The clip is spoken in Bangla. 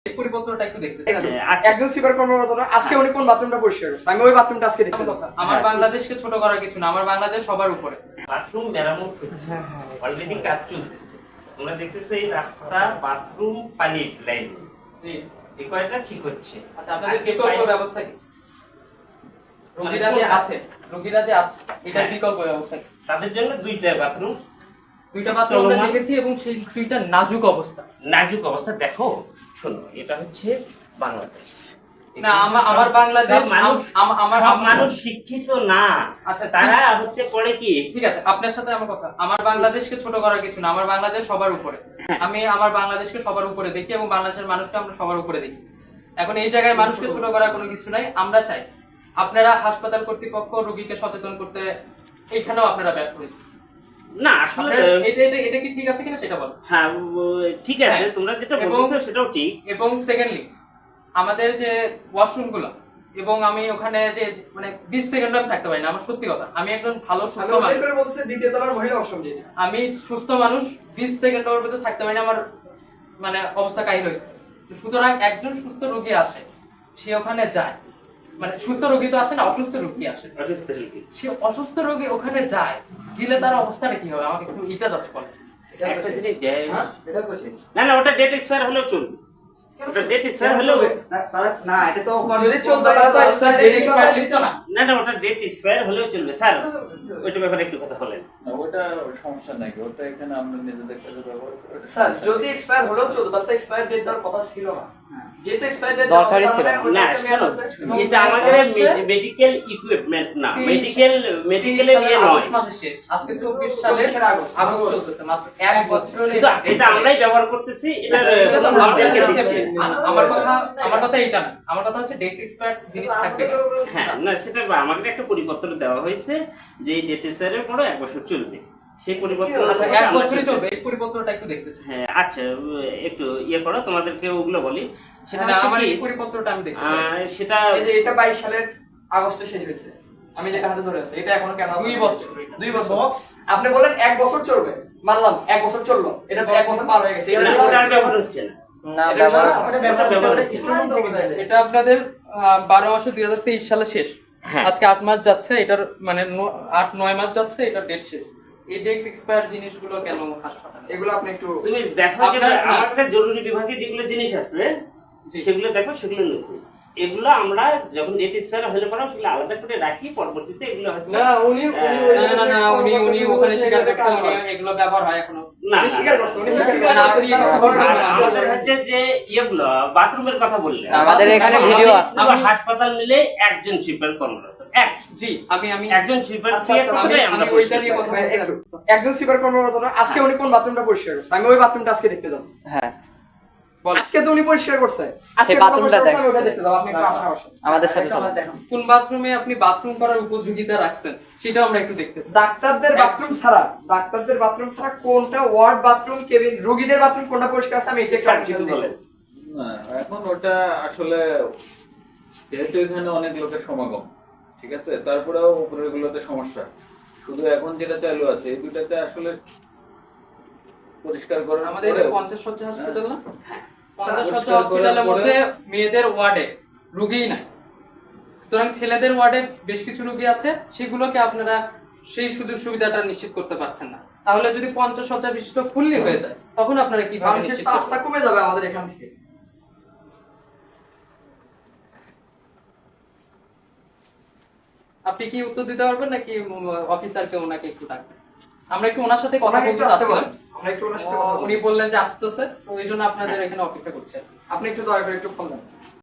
পরিপত্রটা একটু দেখতে চাই। একজন সুপার কর্মকর্তা আজকে উনি কোন বাথরুমটা পরিষ্কার করছে, আমি ওই বাথরুমটা আজকে দেখতে যাব। আমার বাংলাদেশকে ছোট করার কিছু না, আমার বাংলাদেশ সবার উপরে। বাথরুম মেরামত হচ্ছে, অলরেডি কাজ চলতেছে। তোমরা দেখতেছো এই রাস্তা, বাথরুম, পানি লাইন, এই কয়টা ঠিক হচ্ছে। আচ্ছা, আপনাদের বিকল্প ব্যবস্থা কি? রোগীরা যে আছে এটার বিকল্প ব্যবস্থা কি? তাদের জন্য দুইটা বাথরুম আমরা দেখেছি এবং সেই দুইটা নাজুক অবস্থা। নাজুক অবস্থা দেখো, শোনো, এটা হচ্ছে বাংলাদেশ না, আমার বাংলাদেশ, আমার মানুষ শিক্ষিত না। আচ্ছা, তারা হচ্ছে পড়ে কি, ঠিক আছে, আপনার সাথে আমার কথা। আমার বাংলাদেশকে ছোট করার কিছু না, আমার বাংলাদেশ সবার উপরে। আমি আমার বাংলাদেশকে সবার উপরে দেখি এবং বাংলাদেশের মানুষকে আমরা সবার উপরে দেখি। এখন এই জায়গায় মানুষকে ছোট করার কোনো কিছু নাই। আমরা চাই আপনারা হাসপাতাল কর্তৃপক্ষ রোগীকে সচেতন করতে, এইখানেও আপনারা ব্যর্থ হয়েছেন। না আসলে এটা কি ঠিক আছে কিনা সেটা বলো। হ্যাঁ ঠিক আছে, তোমরা যেটা বলছো সেটাও ঠিক। এবং সেকেন্ডলি আমাদের যে ওয়াশরুম গুলো, এবং আমি ওখানে যে মানে 20 সেকেন্ড আমি থাকতে পারি না, আমার সত্যি কথা। আমি একজন ভালো সুস্থ মানুষ, বলছে দ্বিতীয় তলার মহিলা ওয়াশরুম যেটা, আমি সুস্থ মানুষ, 20 সেকেন্ড ওর ভিতরে থাকতে পারি না, আমার মানে অবস্থা কাহিল হয়েছে। সুতরাং একজন সুস্থ রোগী আসে, সে ওখানে যায়, মানে সুস্থ রোগী তো আসে না, অসুস্থ রোগী আসে, সে অসুস্থ রোগী ওখানে যায়, গেলে তার অবস্থাটা কি হবে আমাকে একটু এটা দাও বলো। না না, ওটা ডেট এক্সপায়ার হলেও চলবে, ওটা ডেট এক্সপায়ার হলেও না, এটা তো যদি চলতে পারে তো ডেট এক্সপায়ার লিখতো না। না না, ওটা ডেট এক্সপায়ার হলেও চলবে। স্যার ওইটা ব্যাপারে একটু কথা বলেন। ওটা সমস্যা নাই, ওটা এখানে আমরা নিজেদের কাছে ব্যবহার করি। স্যার যদি এক্সপায়ার হলেও চলতো, তাতে এক্সপায়ার ডেট দেওয়ার কথা ছিল না, যেহেতু এক্সপায়ার ডেট দরকারই ছিল না। শোনো, এটা আমাদের মেডিকেল ইকুইপমেন্ট না, মেডিকেলের ইয়ে নয়। আজকে 24 সালের আগস্ট চলতেছে, মাত্র 1 বছর। এটা আমরাই ব্যবহার করতেছি। এটা আমার কথা এইটা না, আমার কথা হচ্ছে ডেট এক্সপায়ার জিনিস থাকবে। হ্যাঁ না, সেটা আমাদের একটা পরিপত্র দেওয়া হয়েছে যে ডেট এক্সপায়ারের পরে 1 বছর চলবে, সেই পরিপত্র। আচ্ছা, 1 বছরই চলবে, এই পরিপত্রটা একটু দেখতে চাই। হ্যাঁ আচ্ছা, একটু ইয়ে করো, তোমাদেরকে ওগুলো বলি। সেটা আমার এই পরিপত্রটা আমি দেখতে চাই। সেটা এই যে এটা 22 সালের আগস্টে শেষ হয়েছে, আমি যেটা হাতে ধরে আছে, এটা এখনো কেন 2 বছর। 2 বছর আপনি বলেন 1 বছর চলবে, মানলাম 1 বছর চললো, এটা 1 বছর পার হয়ে গেছে, ওটা আর ব্যবহার হচ্ছে না। না ব্যবহার এটা আপনাদের 12 মাসে 2023 সালে শেষ। হ্যাঁ। আজকে 8 মাস যাচ্ছে, এটার মানে 8-9 মাস যাচ্ছে, এটার ডেট শেষ। এই ডেট এক্সপায়ার জিনিসগুলো কেন হাসপাতালে? এগুলো আপনি একটু তুমি দেখো যে আমাদের জরুরি বিভাগে যেগুলো জিনিস আছে সেগুলো দেখো, সেগুলো নতুন। এগুলো আমরা যখন ডেট এক্সপায়ার হলে পরে সেগুলো আলাদা করে রাখি, পরবর্তীতে এগুলো হচ্ছে না উনি উনি ওখানে স্বীকার করতে, এগুলো ব্যবহার হয় এখনো। না স্বীকার করছে, উনি স্বীকার না, আপনি এই কথা বলবেন না। আমাদের হচ্ছে যে ইয়েগুলো বাথরুমের কথা বললে, আমাদের এখানে ভিডিও আছে। পুরো হাসপাতাল মিলে একজন সুইপার কর্মরত, জি, আমি একজন সুইপার আচ্ছা, দিয়ে আচ্ছা, করলে আমরা আমি ওইটা নিয়ে কথা বলতে একটু একজন সুপার কর্মকর্তা আজকে উনি কোন বাথরুমটা পরিষ্কার করছে, আমি ওই বাথরুমটা আজকে দেখতে যাব। হ্যাঁ, আজকে তো উনি পরিষ্কার করছে, আজকে সেই বাথরুমটা বাথরুমটা আমি ওটা দেখতে যাব, আপনি একটু আসেন আসেন আমাদের সাথে চলো। কোন বাথরুমে আপনি বাথরুম করার উপযোগিতা রাখছেন সেটাও আমরা একটু দেখতে চাই। ডাক্তারদের বাথরুম ছাড়া কোনটা ওয়ার্ড বাথরুম, কেবিন, রোগীদের বাথরুম কোনটা পরিষ্কার আছে আমি এটা স্যার কিছু বলেন। না, এখন ওটা আসলে যেহেতু এখানে অনেক লোকের সমাগম, ঠিক আছে, তারপরেও উপরের গুলোতে সমস্যা। শুধু এখন যেটা চালু আছে এই দুটাতে আসলে পরিষ্কার করার আমাদের পরে 50 শয্যা হসপিটাল না, 50 শয্যা পরিষ্কার করার হসপিটালের পরে- মধ্যে মেয়েদের ওয়ার্ডে রোগীই নাই। সুতরাং ছেলেদের ওয়ার্ডে বেশ কিছু রোগী আছে, সেগুলোকে আপনারা সেই সুযোগ সুবিধাটা নিশ্চিত করতে পারছেন না। তাহলে যদি 50 শয্যা বিশিষ্ট ফুললি হয়ে যায়, তখন আপনারা কি মানুষের তো আস্থা কমে যাবে আমাদের এখান থেকে। আপনি কি উত্তর দিতে পারবেন নাকি অফিসারকে ওনাকে একটু ডাকবেন? আমরা একটু ওনার সাথে কথা ওনাকে বলতে একটু আসতে চাচ্ছিলাম। বলেন, আমরা একটু ওনার সাথে কথা বলবো। উনি বললেন যে আসতেছে, তো এই জন্য আপনাদের এখানে অপেক্ষা করছে। আপনি একটু দয়া করে একটু ফোন দেন।